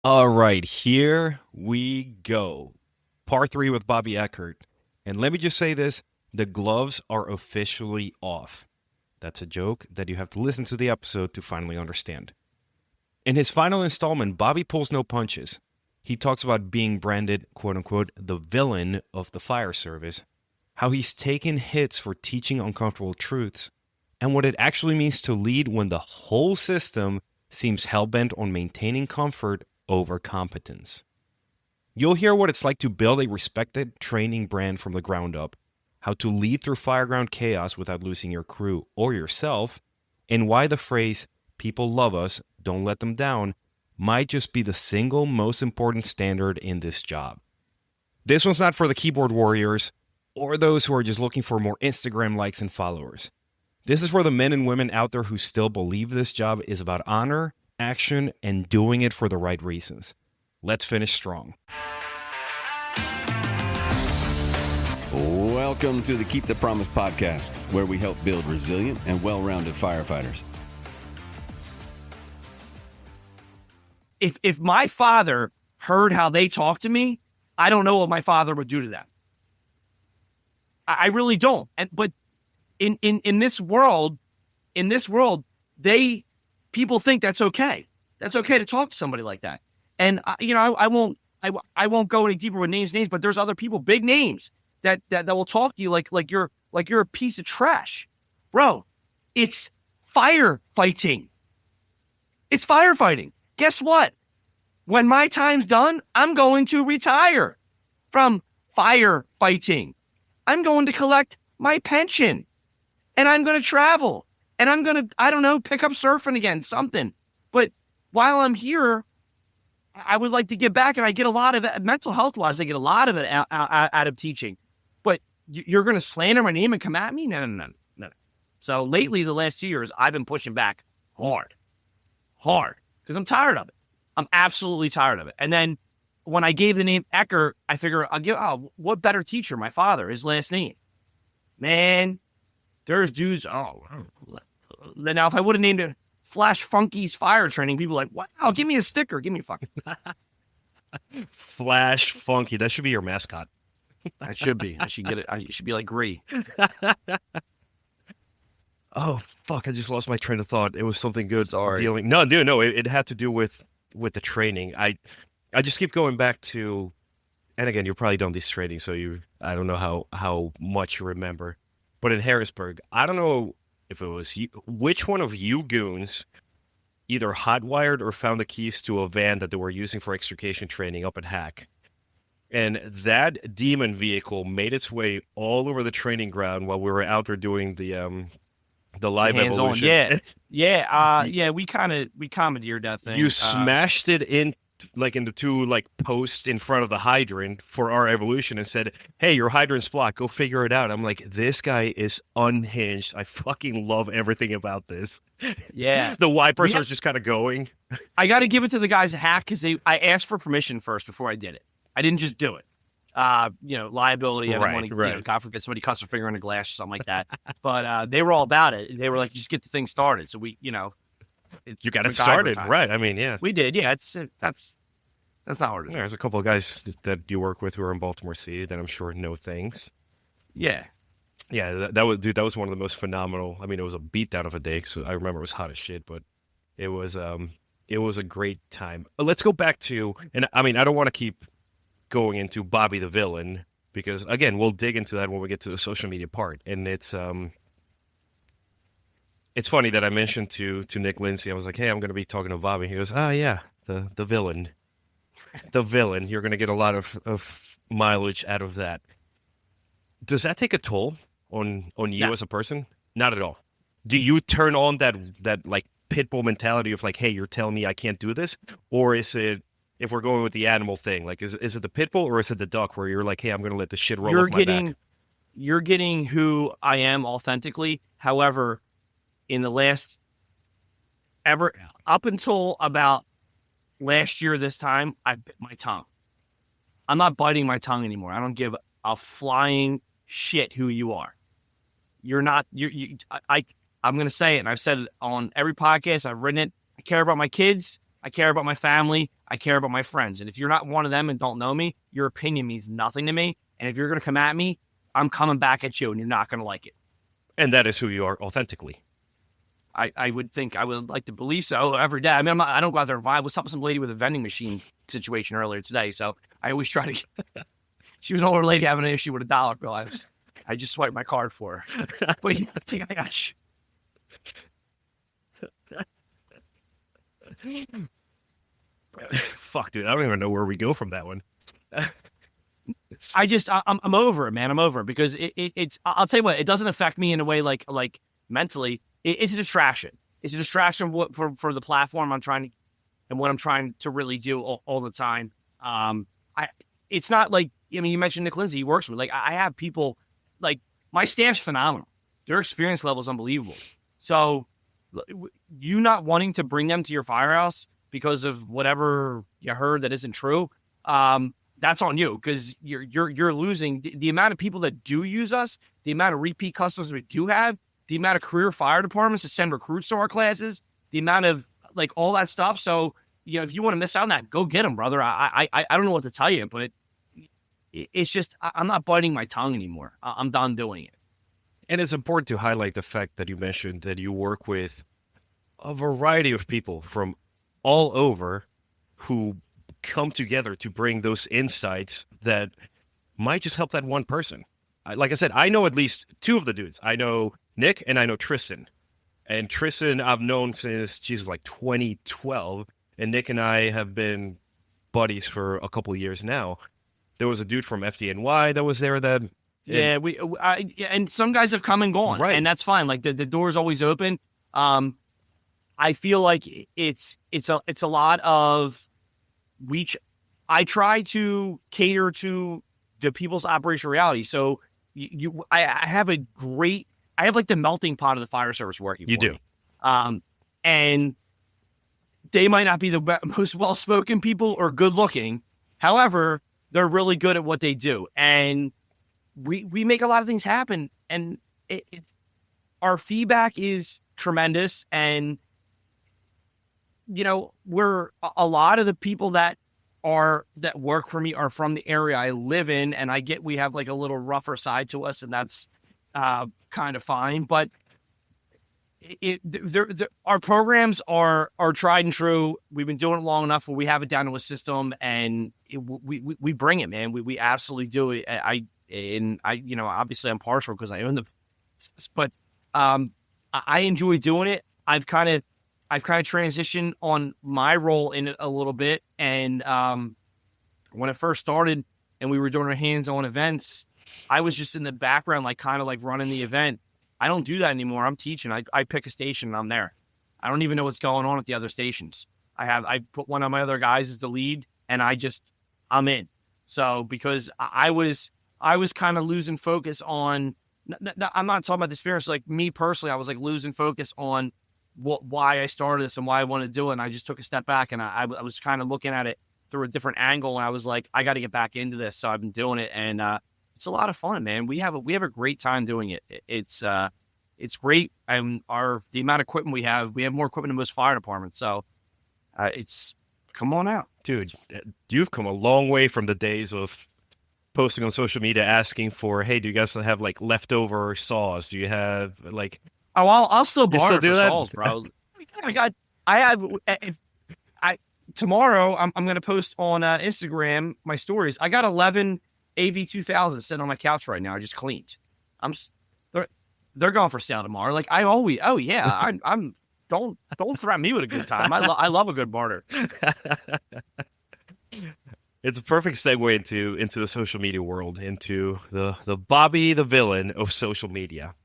All right, here we go. Part 3 with Bobby Eckert. And let me just say this, the gloves are officially off. That's a joke that you have to listen to the episode to finally understand. In his final installment, Bobby pulls no punches. He talks about being branded, quote unquote, the villain of the fire service, how he's taken hits for teaching uncomfortable truths, and what it actually means to lead when the whole system seems hell-bent on maintaining comfort over competence. You'll hear what it's like to build a respected training brand from the ground up, how to lead through fireground chaos without losing your crew or yourself, and why the phrase, people love us, don't let them down, might just be the single most important standard in this job. This one's not for the keyboard warriors or those who are just looking for more Instagram likes and followers. This is for the men and women out there who still believe this job is about honor, action, and doing it for the right reasons. Let's finish strong. Welcome to the Keep the Promise podcast, where we help build resilient and well-rounded firefighters. If my father heard how they talk to me, I don't know what my father would do to them. I really don't. But in this world, people think that's okay. That's okay to talk to somebody like that. And I won't go any deeper with names, but there's other people, big names that will talk to you like you're a piece of trash, bro. It's firefighting. It's firefighting. Guess what? When my time's done, I'm going to retire from firefighting. I'm going to collect my pension, and I'm going to travel, and I'm going to, pick up surfing again, something. But while I'm here, I would like to give back, and I get a lot of it, mental health-wise, I get a lot of it out of teaching. But you're going to slander my name and come at me? No. So lately, the last 2 years, I've been pushing back hard, because I'm tired of it. I'm absolutely tired of it. And then when I gave the name Eckert, I figure what better teacher? My father, his last name. Man, there's dudes. Now if I would have named it Flash Funky's Fire Training, people are like, wow, give me a sticker. Give me a fucking Flash Funky. That should be your mascot. That should be. I should get it. I should be like Gree. Oh, fuck. I just lost my train of thought. It was something good. Sorry. No. It had to do with the training. I just keep going back to, and again, you're probably done these trainings, so I don't know how much you remember. But in Harrisburg, I don't know if it was you, which one of you goons either hotwired or found the keys to a van that they were using for extrication training up at Hack. And that demon vehicle made its way all over the training ground while we were out there doing the live hands-on. evolution. Yeah. We commandeered that thing. You smashed it in the two posts in front of the hydrant for our evolution and said, "Hey, your hydrant's blocked. Go figure it out." I'm like, this guy is unhinged. I fucking love everything about this. Yeah, the wipers are just kind of going. I got to give it to the guys at Hack because I asked for permission first before I did it. I didn't just do it. Liability. I didn't want to, God forbid somebody cuts their finger in a glass or something like that. But they were all about it. They were like, just get the thing started. So we, you got it started, right? I mean, yeah, we did. Yeah, that's not hard. Yeah, there's a couple of guys that you work with who are in Baltimore City that I'm sure know things. Yeah. That was one of the most phenomenal. I mean, it was a beatdown of a day. So I remember it was hot as shit, but it was a great time. Let's go back to, and I mean, I don't want to keep going into Bobby the villain because again, we'll dig into that when we get to the social media part. And it's funny that I mentioned to Nick Lindsay, I was like, hey, I'm going to be talking to Bobby. He goes, oh yeah, the villain. The villain. You're going to get a lot of mileage out of that. Does that take a toll on you as a person? Not at all. Do you turn on that pit bull mentality of hey, you're telling me I can't do this? Or is it, if we're going with the animal thing, is it the pit bull or is it the duck where you're like, hey, I'm going to let the shit roll off my back? You're getting who I am authentically. However, in the up until about last year this time, I bit my tongue. I'm not biting my tongue anymore. I don't give a flying shit who you are. You're not, I'm going to say it, and I've said it on every podcast. I've written it. I care about my kids. I care about my family. I care about my friends. And if you're not one of them and don't know me, your opinion means nothing to me. And if you're going to come at me, I'm coming back at you and you're not going to like it. And that is who you are authentically. I would think, I would like to believe so every day. I mean, I don't go out there and vibe. What's up with some lady with a vending machine situation earlier today? So I always try to get, she was an older lady having an issue with a dollar bill. I just swiped my card for her. But I think I got you. Fuck, dude. I don't even know where we go from that one. I'm over it, man. I'm over it because it's, I'll tell you what, it doesn't affect me in a way like mentally. It's a distraction. It's a distraction for the platform I'm trying to, and what I'm trying to really do all the time. It's not like, I mean, you mentioned Nick Lindsay, he works with, like, I have people, like, my staff's phenomenal. Their experience level is unbelievable. So you not wanting to bring them to your firehouse because of whatever you heard that isn't true, that's on you, because you're losing the amount of people that do use us, the amount of repeat customers we do have, the amount of career fire departments to send recruits to our classes, the amount of, like, all that stuff. So, you know, if you want to miss out on that, go get them, brother. I don't know what to tell you, but it's just, I'm not biting my tongue anymore. I'm done doing it. And it's important to highlight the fact that you mentioned that you work with a variety of people from all over who come together to bring those insights that might just help that one person. Like I said, I know at least two of the dudes. I know Nick and I know Tristan. And Tristan I've known since, Jesus, like 2012. And Nick and I have been buddies for a couple of years now. There was a dude from FDNY that was there that... Yeah, and some guys have come and gone, right, and that's fine. Like the door's always open. I feel like it's a lot of I try to cater to the people's operational reality. So I have like the melting pot of the fire service working. You for do, me. And they might not be the most well-spoken people or good-looking. However, they're really good at what they do, and we make a lot of things happen, and our feedback is tremendous. And, you know, a lot of the people that work for me are from the area I live in, and we have like a little rougher side to us, and that's kind of fine. But our programs are tried and true. We've been doing it long enough where we have it down to a system, and we bring it, man. We absolutely do it. You know, obviously I'm partial because I own the business, but I enjoy doing it. I've kind of transitioned on my role in it a little bit. And when it first started and we were doing our hands-on events, I was just in the background, like kind of like running the event. I don't do that anymore. I'm teaching. I pick a station and I'm there. I don't even know what's going on at the other stations. I put one of my other guys as the lead, and I'm in. So because I was kind of losing focus on, I'm not talking about the experience, like me personally, I was like losing focus on why I started this and why I wanted to do it. And I just took a step back, and I was kind of looking at it through a different angle. And I was like, I got to get back into this. So I've been doing it, and it's a lot of fun, man. We have a great time doing it. It's great. And the amount of equipment we have more equipment than most fire departments. So come on out. Dude, you've come a long way from the days of posting on social media asking for, hey, do you guys have like leftover saws? Do you have like... Oh, I'll still borrow for that? saws, bro. Tomorrow I'm going to post on Instagram my stories. I got 11 AV2000 sitting on my couch right now. I just cleaned. They're going for sale tomorrow. Like I'm don't threaten me with a good time. I love a good barter. It's a perfect segue into the social media world, into the Bobby the villain of social media.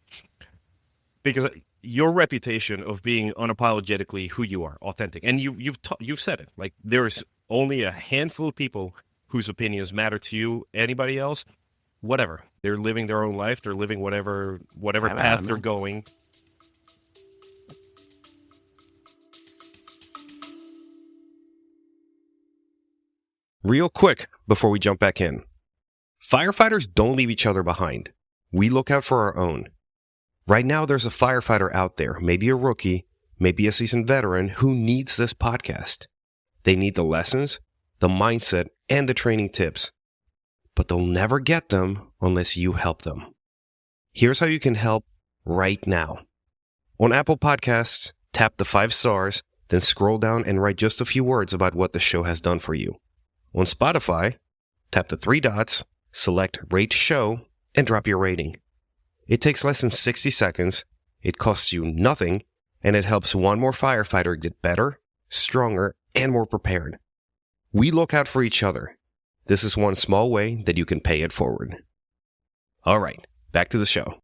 Because your reputation of being unapologetically who you are, authentic, and you've said it. Like, there's only a handful of people whose opinions matter to you. Anybody else, whatever. They're living their own life. They're living whatever path they're going. Real quick before we jump back in. Firefighters don't leave each other behind. We look out for our own. Right now, there's a firefighter out there, maybe a rookie, maybe a seasoned veteran, who needs this podcast. They need the lessons, the mindset, and the training tips. But they'll never get them unless you help them. Here's how you can help right now. On Apple Podcasts, tap the 5 stars, then scroll down and write just a few words about what the show has done for you. On Spotify, tap the 3 dots, select Rate Show, and drop your rating. It takes less than 60 seconds, it costs you nothing, and it helps one more firefighter get better, stronger, and more prepared. We look out for each other. This is one small way that you can pay it forward. All right, back to the show.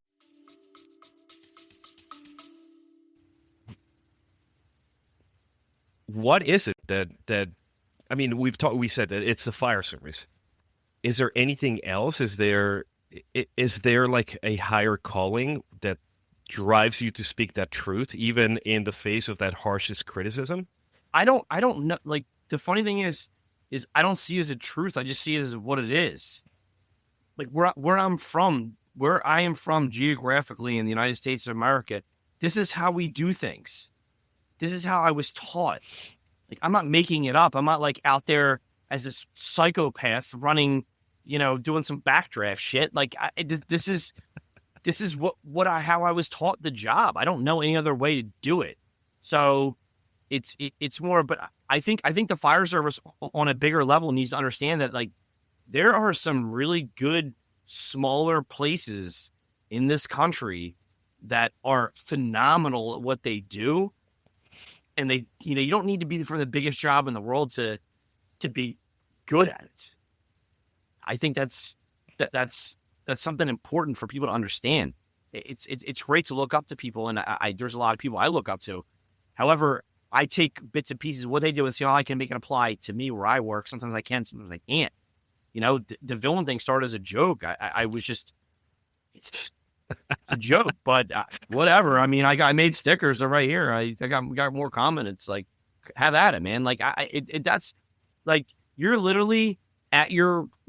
What is it that I mean, we said that it's the fire service. Is there anything else? Is there like a higher calling that drives you to speak that truth, even in the face of that harshest criticism? I don't know. Like, the funny thing is I don't see it as a truth. I just see it as what it is. Like, where I am from geographically in the United States of America, this is how we do things. This is how I was taught. Like, I'm not making it up. I'm not like out there as this psychopath running, doing some backdraft shit. Like, this is how I was taught the job. I don't know any other way to do it. So it's more, but I think the fire service on a bigger level needs to understand that, like, there are some really good smaller places in this country that are phenomenal at what they do. And they, you don't need to be from the biggest job in the world to be good at it. I think that's something important for people to understand. It's great to look up to people, and there's a lot of people I look up to. However, I take bits and pieces of what they do and see how I can make it apply to me where I work. Sometimes I can, sometimes I can't. The villain thing started as a joke. I was just, it's a joke, but whatever. I mean, I made stickers. They're right here. I got more comment. It's like, have at it, man. Like, that's like, you're literally at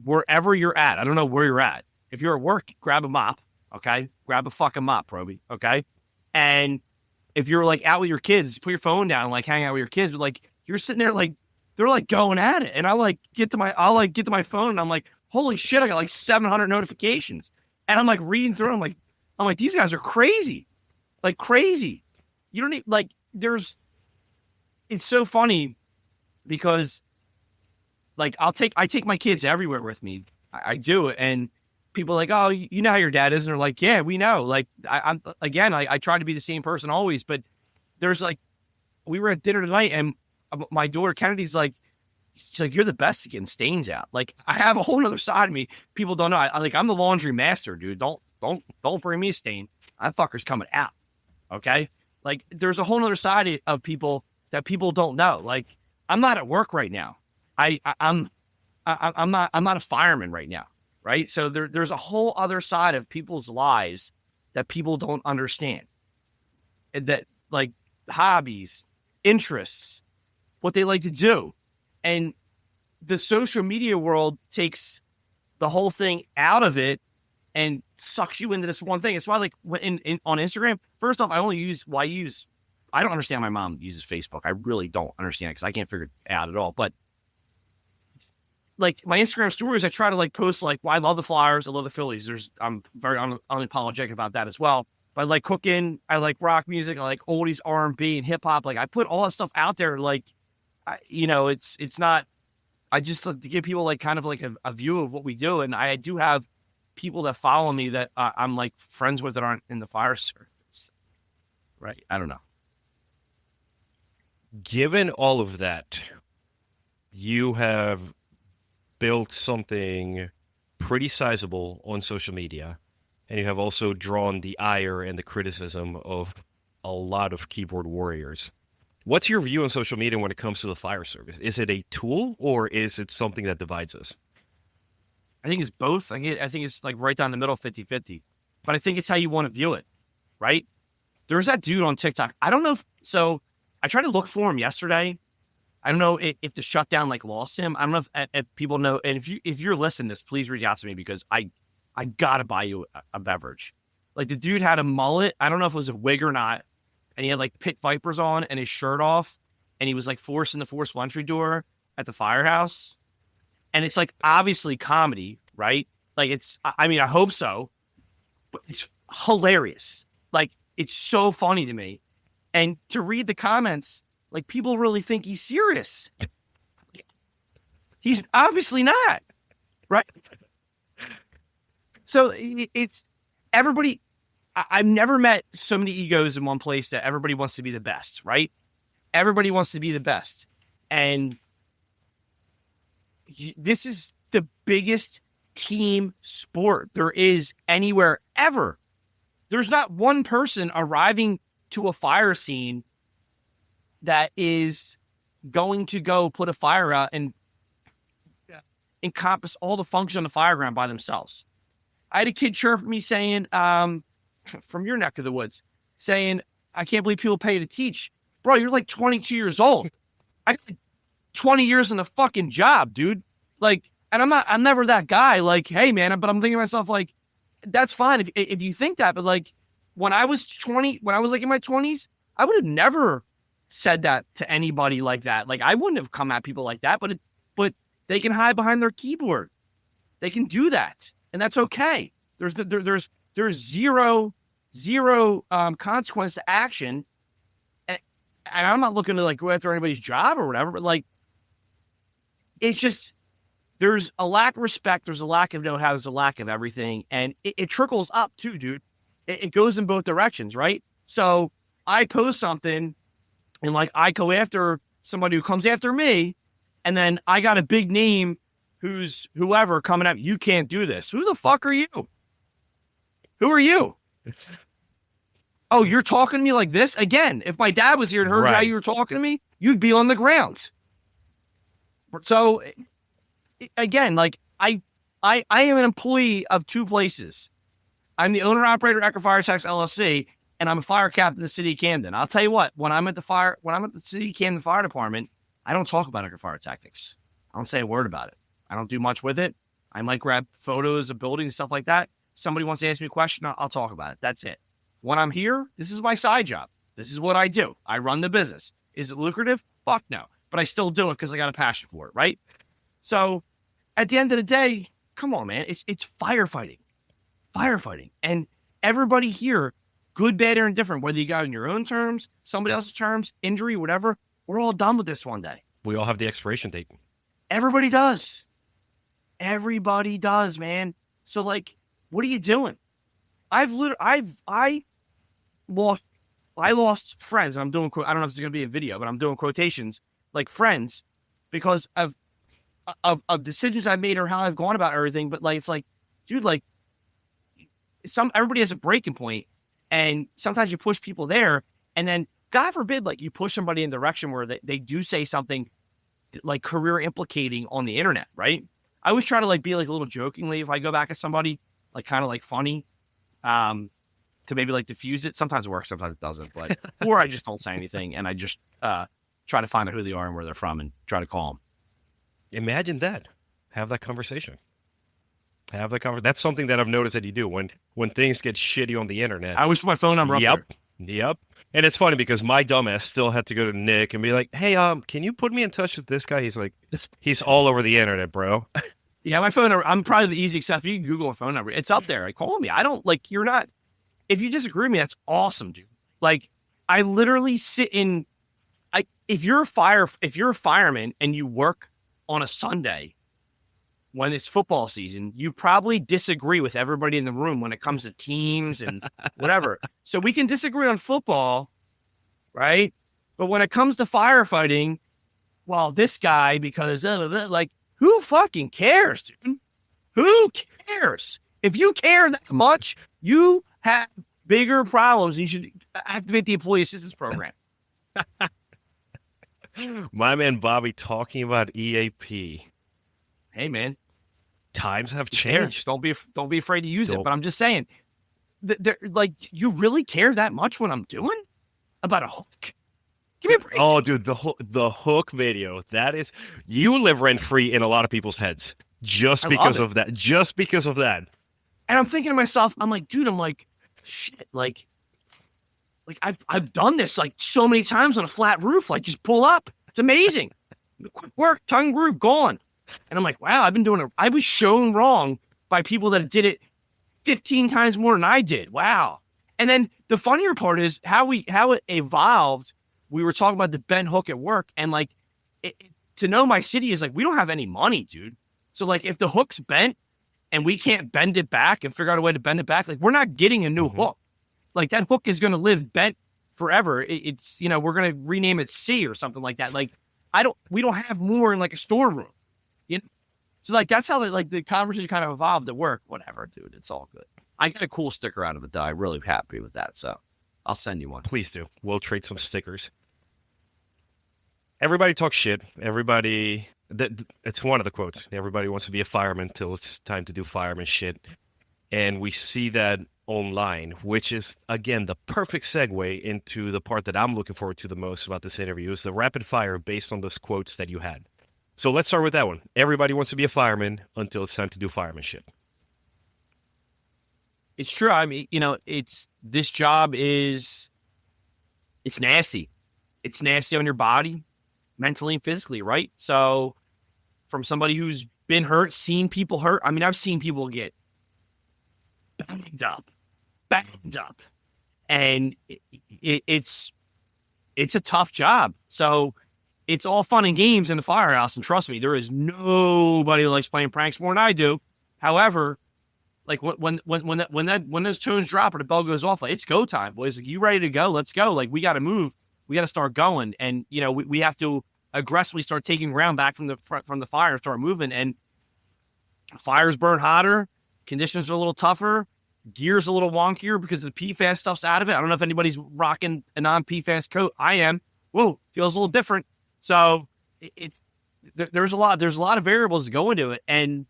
wherever you're at. I don't know where you're at. If you're at work, grab a mop. Okay. Grab a fucking mop, Proby. Okay. And if you're like out with your kids, put your phone down and like hang out with your kids, but like, you're sitting there, like, they're like going at it. And I'll get to my phone and I'm like, holy shit, I got like 700 notifications. And I'm like reading through them. I'm like, these guys are crazy. Like, crazy. You don't need, like, it's so funny because, like, I take my kids everywhere with me. I do. And people are like, oh, you know how your dad is. And they're like, yeah, we know. Like, I try to be the same person always, but there's like, we were at dinner tonight and my daughter Kennedy's like, she's like, you're the best at getting stains out. Like, I have a whole nother side of me. People don't know. I'm the laundry master, dude. Don't bring me a stain. That fucker's coming out. Okay. Like, there's a whole nother side of people that people don't know. Like, I'm not at work right now. I'm not a fireman right now. Right. So there's a whole other side of people's lives that people don't understand. And that, like, hobbies, interests, what they like to do. And the social media world takes the whole thing out of it and sucks you into this one thing. It's why, like, on Instagram, first off, I don't understand. My mom uses Facebook. I really don't understand it because I can't figure it out at all. But like, my Instagram stories, I try to like post like, well, I love the Flyers, I love the Phillies. I'm very unapologetic about that as well. But I like cooking, I like rock music, I like oldies, R&B, and hip hop. Like, I put all that stuff out there. Like, it's not. I just like to give people like kind of like a view of what we do, and I do have people that follow me that I'm like friends with that aren't in the fire service. Right? I don't know. Given all of that, you have built something pretty sizable on social media, and you have also drawn the ire and the criticism of a lot of keyboard warriors. What's your view on social media when it comes to the fire service? Is it a tool or is it something that divides us? I think it's both. I think it's like right down the middle, 50-50. But I think it's how you want to view it, right? There's that dude on TikTok. I don't know so I tried to look for him yesterday. I don't know if the shutdown like lost him. I don't know if people know. And if you're listening to this, please reach out to me because I gotta buy you a beverage. Like, the dude had a mullet. I don't know if it was a wig or not. And he had like pit vipers on and his shirt off. and he was like forcing the forced entry door at the firehouse. And it's like obviously comedy, right? Like I mean, I hope so, but it's hilarious. Like it's so funny to me. And to read the comments, like people really think he's serious. He's obviously not, right? So it's everybody. I've never met so many egos in one place that everybody wants to be the best, right? Everybody wants to be the best. And this is the biggest team sport there is anywhere ever. There's not one person arriving to a fire scene that is going to go put a fire out and encompass all the function on the fireground by themselves. I had a kid chirp at me saying, from your neck of the woods, saying, I can't believe people pay to teach. Bro, you're like 22 years old. I got like 20 years in the fucking job, dude. Like, and I'm never that guy. Like, hey man, but I'm thinking to myself, like, that's fine if you think that, but like when I was like in my 20s, I would have never said that to anybody like that. Like I wouldn't have come at people like that, but they can hide behind their keyboard. They can do that. And that's okay. There's zero consequence to action. And I'm not looking to like go after anybody's job or whatever, but like, it's just, there's a lack of respect. There's a lack of know-how. There's a lack of everything. And it trickles up too, dude. It goes in both directions, right? So I post something and like I go after somebody who comes after me, and then I got a big name who's whoever coming up. You can't do this. Who the fuck are you? Who are you? Oh, you're talking to me like this? Again, if my dad was here and heard how you were talking to me, you'd be on the ground. So again, like I am an employee of two places. I'm the owner operator of Eckert Fire Techs LLC, and I'm a fire captain in the city of Camden. I'll tell you what, when I'm at the city of Camden Fire Department, I don't talk about Eckert Fire Tactics. I don't say a word about it. I don't do much with it. I might grab photos of buildings and stuff like that. Somebody wants to ask me a question, I'll talk about it. That's it. When I'm here, this is my side job. This is what I do. I run the business. Is it lucrative? Fuck no. But I still do it because I got a passion for it, right? So at the end of the day, come on, man. It's firefighting. Firefighting. And everybody here, good, bad, or indifferent, whether you got it in your own terms, somebody else's terms, injury, whatever, we're all done with this one day. We all have the expiration date. Everybody does. Everybody does, man. So like, what are you doing? I lost friends. And I'm doing, I don't know if it's going to be a video, but I'm doing quotations, like friends, because of decisions I've made or how I've gone about everything. But like, it's like, dude, like everybody has a breaking point, and sometimes you push people there, and then God forbid, like you push somebody in the direction where they do say something like career implicating on the internet, right? I always try to like be like a little jokingly if I go back at somebody, like kind of like funny, to maybe like diffuse it. Sometimes it works, sometimes it doesn't, but or I just don't say anything and I just try to find out who they are and where they're from and try to call them. Imagine that. Have that conversation. That's something that I've noticed that you do when things get shitty on the internet. I always put my phone number up there. Yep. And it's funny because my dumbass still had to go to Nick and be like, hey, can you put me in touch with this guy? He's like, he's all over the internet, bro. Yeah, my phone number, I'm probably the easy accessible. You can Google a phone number. It's up there. Like, call me. I don't, like, you're not, if you disagree with me, that's awesome, dude. Like, I literally sit in, if you're a fireman and you work on a Sunday when it's football season, you probably disagree with everybody in the room when it comes to teams and whatever. So we can disagree on football, right? But when it comes to firefighting, well, this guy, because like, who fucking cares, dude? Who cares? If you care that much, you have bigger problems. You should activate the employee assistance program. My man Bobby talking about EAP. Hey, man. Times have changed. Don't be afraid to use it. But I'm just saying, like, you really care that much what I'm doing about a hook? Give me a break. Oh, dude, the hook video. That is, you live rent free in a lot of people's heads just because of that. Just because of that. And I'm thinking to myself, I'm like, dude, shit, like I've done this like so many times on a flat roof. Like, just pull up, It's amazing. Quick work, tongue groove, gone. And I'm like, wow, I was shown wrong by people that did it 15 times more than I did. Wow. And then the funnier part is how it evolved. We were talking about the bent hook at work, and like to know my city is like, we don't have any money, dude. So like if the hook's bent and we can't bend it back and figure out a way to bend it back, like we're not getting a new hook. Like that hook is going to live bent forever. It's, we're going to rename it C or something like that. Like we don't have more in like a storeroom, So like, that's how the conversation kind of evolved at work. Whatever, dude. It's all good. I got a cool sticker out of it though. I'm really happy with that. So I'll send you one. Please do. We'll trade some stickers. Everybody talks shit. Everybody, it's one of the quotes. Everybody wants to be a fireman till it's time to do fireman shit. And we see that online, which is, again, the perfect segue into the part that I'm looking forward to the most about this interview is the rapid fire based on those quotes that you had. So let's start with that one. Everybody wants to be a fireman until it's time to do fireman shit. It's true. I mean, this job it's nasty. It's nasty on your body, mentally and physically, right? So from somebody who's been hurt, seen people hurt. I mean, I've seen people get banged up. And it's a tough job. So it's all fun and games in the firehouse. And trust me, there is nobody who likes playing pranks more than I do. However, like when those tones drop or the bell goes off, like it's go time, boys. Like, you ready to go? Let's go. Like, we got to move. We got to start going. And, we have to aggressively start taking ground back from the fire and start moving. And fires burn hotter. Conditions are a little tougher. Gear's a little wonkier because the PFAS stuff's out of it. I don't know if anybody's rocking a non-PFAS coat. I am. Whoa, feels a little different. So there's a lot of variables that go into it. And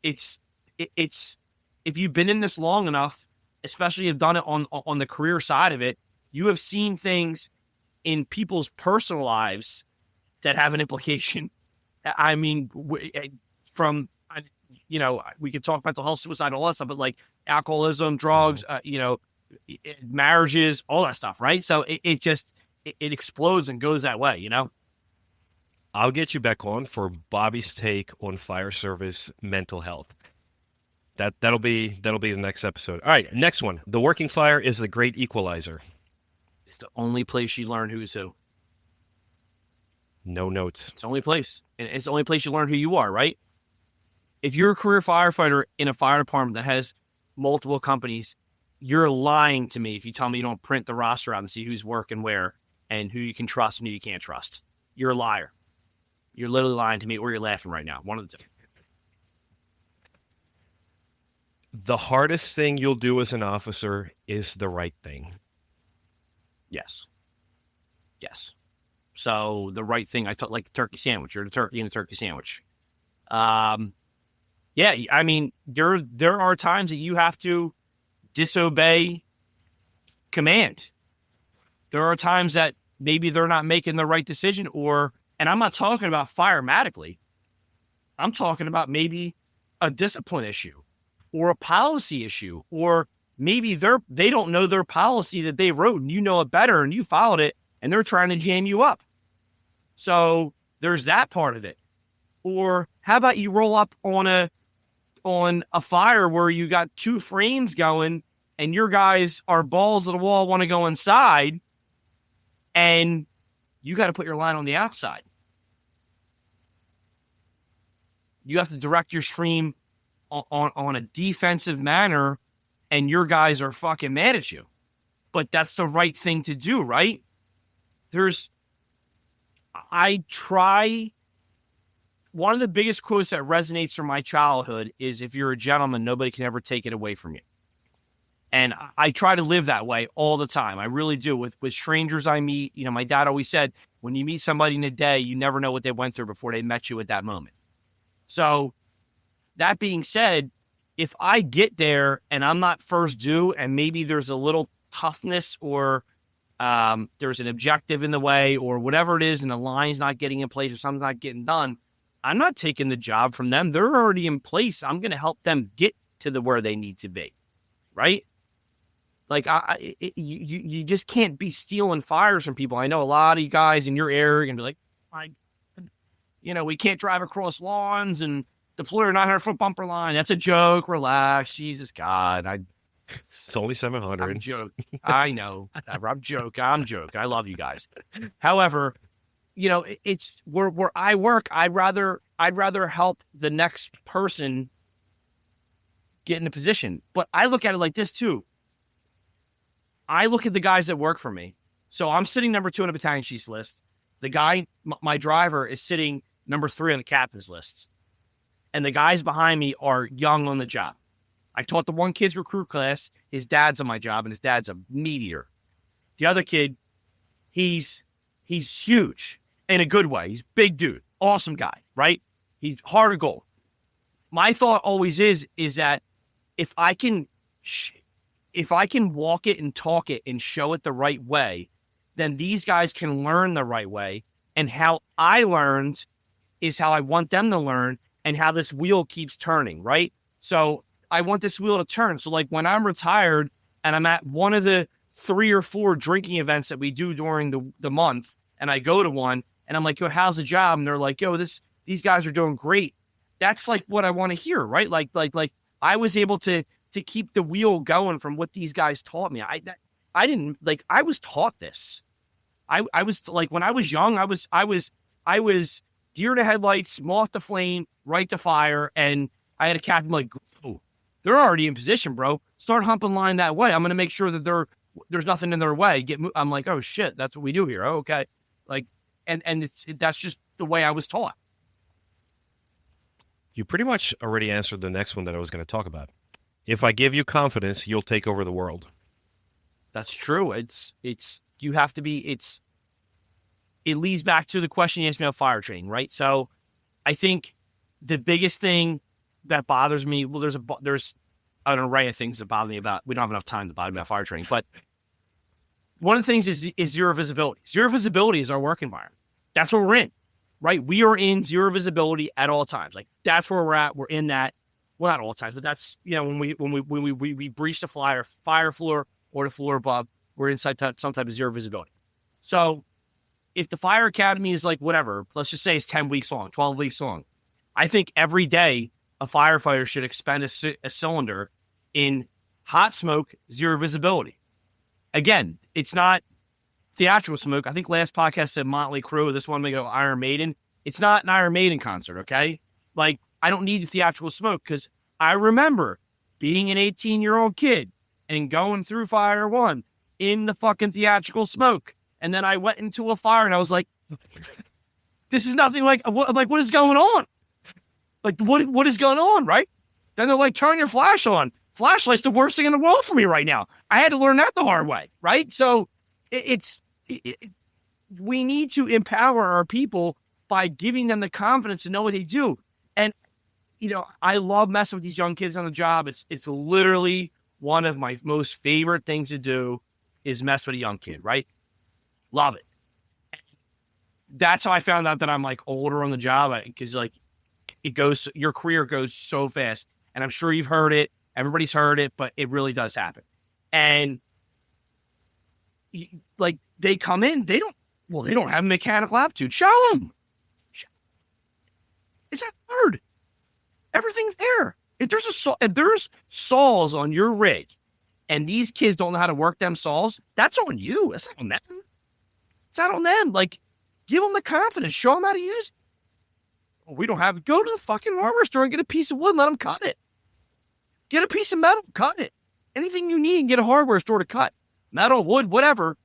it's if you've been in this long enough, especially have done it on the career side of it, you have seen things in people's personal lives that have an implication. I mean, we could talk mental health, suicide, all that stuff, but like alcoholism, drugs, marriages, all that stuff, right? So it explodes and goes that way, I'll get you back on for Bobby's take on fire service mental health. That'll be the next episode. All right, next one. The working fire is the great equalizer. It's the only place you learn who's who. No notes. It's the only place. And it's the only place you learn who you are, right? If you're a career firefighter in a fire department that has multiple companies, you're lying to me if you tell me you don't print the roster out and see who's working where and who you can trust and who you can't trust. You're a liar. You're literally lying to me, or you're laughing right now. One of the two. The hardest thing you'll do as an officer is the right thing. Yes. So the right thing, I thought, like a turkey sandwich. You're the turkey in a turkey sandwich. Yeah, I mean, there are times that you have to disobey command. There are times that maybe they're not making the right decision, and I'm not talking about firematically. I'm talking about maybe a discipline issue or a policy issue, or maybe they don't know their policy that they wrote and you know it better and you followed it and they're trying to jam you up. So there's that part of it. Or how about you roll up on a fire where you got two frames going and your guys are balls of the wall, want to go inside, and you got to put your line on the outside. You have to direct your stream on a defensive manner, and your guys are fucking mad at you. But that's the right thing to do, right? One of the biggest quotes that resonates from my childhood is, if you're a gentleman, nobody can ever take it away from you. And I try to live that way all the time. I really do. With strangers I meet, my dad always said, when you meet somebody in a day, you never know what they went through before they met you at that moment. So that being said, if I get there and I'm not first due, and maybe there's a little toughness, or there's an objective in the way, or whatever it is, and the line's not getting in place or something's not getting done, I'm not taking the job from them. They're already in place. I'm going to help them get to where they need to be, right? Like, you just can't be stealing fires from people. I know a lot of you guys in your area are going to be like, my, we can't drive across lawns and deploy a 900-foot bumper line. That's a joke. Relax. Jesus God. It's only 700. I'm joking. I know. I'm joking. I love you guys. However, it's where I work. I'd rather help the next person get in a position. But I look at it like this too. I look at the guys that work for me. So I'm sitting number 2 on the battalion chief's list. The guy, my driver, is sitting number 3 on the captain's list. And the guys behind me are young on the job. I taught the one kid's recruit class. His dad's on my job, and his dad's a meat eater. The other kid, he's huge in a good way. He's a big dude, awesome guy, right? He's hard to goal. My thought always is that if I can walk it and talk it and show it the right way, then these guys can learn the right way. And how I learned is how I want them to learn, and how this wheel keeps turning, right? So I want this wheel to turn. So like when I'm retired and I'm at one of the 3 or 4 drinking events that we do during the month, and I go to one and I'm like, yo, how's the job? And they're like, yo, these guys are doing great. That's like what I want to hear, right? Like I was able to keep the wheel going from what these guys taught me. I was taught this. I was like, when I was young, I was deer to headlights, moth to flame, right to fire. And I had a captain like, oh, they're already in position, bro. Start humping line that way. I'm going to make sure that there's nothing in their way. I'm like, oh shit, that's what we do here. Oh, okay. Like, and that's just the way I was taught. You pretty much already answered the next one that I was going to talk about. If I give you confidence, you'll take over the world. That's true. You have to be, it leads back to the question you asked me about fire training, right? So I think the biggest thing that bothers me, well, there's an array of things that bother me about, we don't have enough time to bother me about fire training, but one of the things is zero visibility. Zero visibility is our work environment. That's what we're in, right? We are in zero visibility at all times. Like that's where we're at. We're in that, well, not all times, but that's, when we breach the fire floor or the floor above, we're inside some type of zero visibility. So if the fire academy is like whatever, let's just say it's 10 weeks long, 12 weeks long. I think every day a firefighter should expend a cylinder in hot smoke, zero visibility. Again, it's not theatrical smoke. I think last podcast said Motley Crue. This one may go Iron Maiden. It's not an Iron Maiden concert, okay? Like, I don't need the theatrical smoke because I remember being an 18-year-old kid and going through Fire 1 in the fucking theatrical smoke. And then I went into a fire and I was like, this is nothing like, what is going on? Like, what is going on, right? Then they're like, turn your flash on. Flashlight's the worst thing in the world for me right now. I had to learn that the hard way, right? So we need to empower our people by giving them the confidence to know what they do. And, I love messing with these young kids on the job. It's literally one of my most favorite things to do is mess with a young kid, right? Love it. That's how I found out that I'm like older on the job, because like your career goes so fast. And I'm sure you've heard it. Everybody's heard it, but it really does happen. And like they come in, they don't have a mechanical aptitude. Show them. It's not hard. Everything's there. If there's saws on your rig and these kids don't know how to work them saws, that's on you. It's not on them. It's not on them. Like, give them the confidence. Show them how to use it. Well, we don't have it. Go to the fucking hardware store and get a piece of wood and let them cut it. Get a piece of metal, cut it. Anything you need, get a hardware store to cut. Metal, wood, whatever.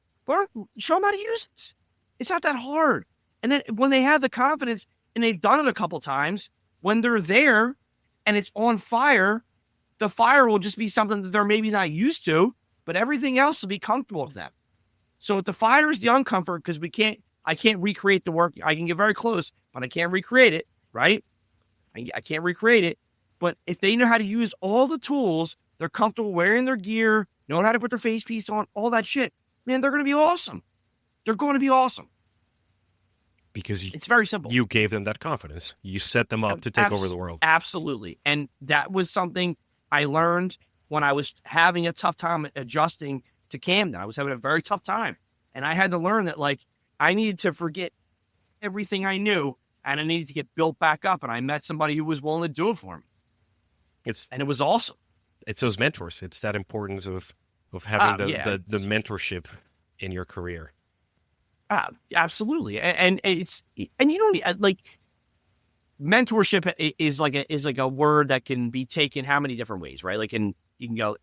Show them how to use it. It's not that hard. And then when they have the confidence and they've done it a couple times, when they're there and it's on fire, the fire will just be something that they're maybe not used to, but everything else will be comfortable to them. So the fire is the uncomfort because I can't recreate the work. I can get very close, but I can't recreate it, right? I can't recreate it. But if they know how to use all the tools, they're comfortable wearing their gear, know how to put their face piece on, all that shit, man, they're going to be awesome. They're going to be awesome. Because it's very simple. You gave them that confidence. You set them up to take over the world. Absolutely. And that was something I learned when I was having a tough time adjusting to Camden. I was having a very tough time. And I had to learn that, like, I needed to forget everything I knew, and I needed to get built back up. And I met somebody who was willing to do it for me. And it was awesome. It's those mentors. It's that importance of having the mentorship in your career. Absolutely. And you don't like, mentorship is like a word that can be taken how many different ways, right? Like, and you can go,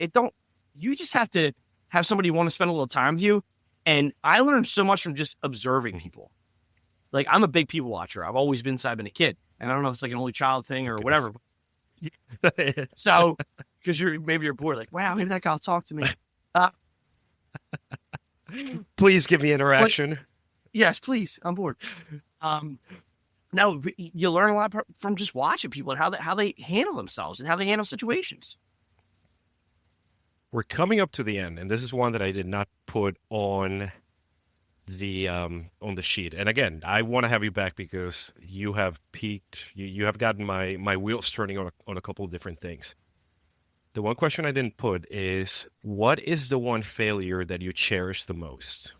you just have to have somebody want to spend a little time with you. And I learned so much from just observing people. Like, I'm a big people watcher. I've always been since I've been a kid. And I don't know if it's like an only child thing or whatever. So, because maybe you're bored, like, wow, maybe that guy will talk to me. Please give me interaction. Yes, please. I'm bored. No, you learn a lot from just watching people and how they handle themselves and how they handle situations. We're coming up to the end, and this is one that I did not put on the sheet. And again, I want to have you back because you have piqued, you have gotten my wheels turning on a couple of different things. The one question I didn't put is, what is the one failure that you cherish the most?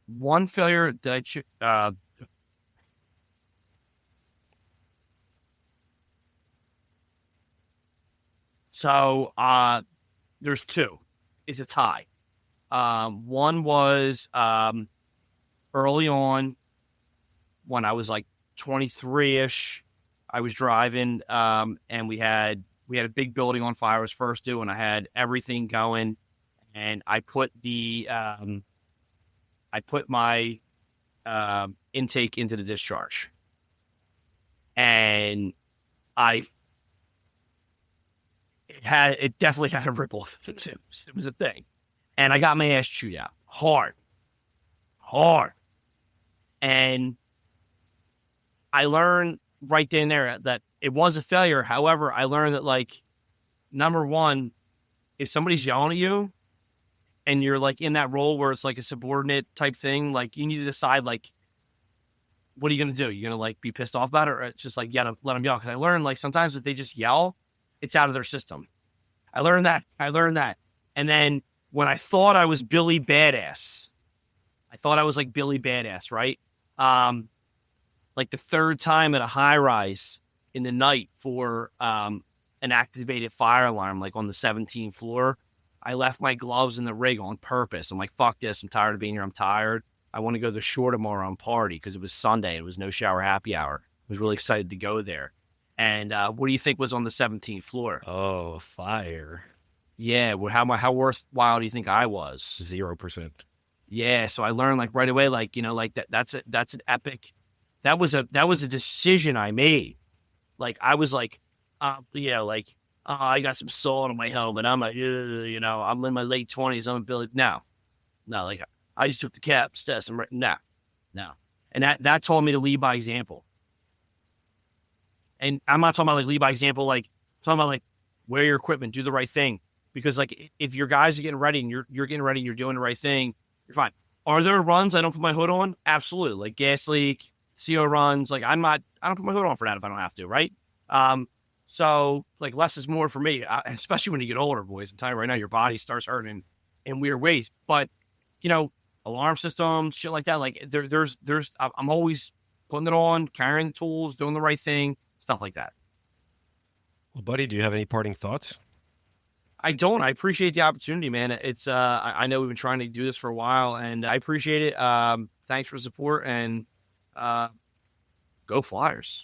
One failure that there's two. It's a tie. One was early on when I was like 23-ish. I was driving, and we had a big building on fire. I was first due, and I had everything going, and I put my intake into the discharge, and it definitely had a ripple effect. It was a thing, and I got my ass chewed out hard, and I learned right then and there that it was a failure. However, I learned that, like, number one, if somebody's yelling at you and you're like in that role where it's like a subordinate type thing, like, you need to decide, like, what are you going to do? You're going to like be pissed off about it, or it's just like, yeah, let them yell. Cause I learned, like, sometimes if they just yell, it's out of their system. I learned that. And then when I thought I was Billy Badass, right? Like the third time at a high rise in the night for an activated fire alarm, like on the 17th floor, I left my gloves in the rig on purpose. I'm like, fuck this. I'm tired of being here. I'm tired. I want to go to the shore tomorrow and party, because it was Sunday. It was no shower happy hour. I was really excited to go there. And what do you think was on the 17th floor? Oh, fire. Yeah. Well, how worthwhile do you think I was? 0%. Yeah. So I learned, like, right away, like, you know, like that's an epic. That was a decision I made. Like, I was like, I got some salt on my helmet. I'm like, I'm in my late 20s. I'm a Billy. No, like, I just took the CAPS test. I'm right. No. And that taught me to lead by example. And I'm not talking about like lead by example, like, I'm talking about like, wear your equipment, do the right thing. Because, like, if your guys are getting ready and you're getting ready and you're doing the right thing, you're fine. Are there runs I don't put my hood on? Absolutely. Like gas leak, CO runs. Like, I don't put my hood on for that if I don't have to, right? So, like, less is more for me, especially when you get older, boys. I'm telling you right now, your body starts hurting in weird ways. But, alarm systems, shit like that. Like, I'm always putting it on, carrying the tools, doing the right thing, stuff like that. Well, buddy, do you have any parting thoughts? I don't. I appreciate the opportunity, man. It's I know we've been trying to do this for a while, and I appreciate it. Thanks for the support, and go Flyers.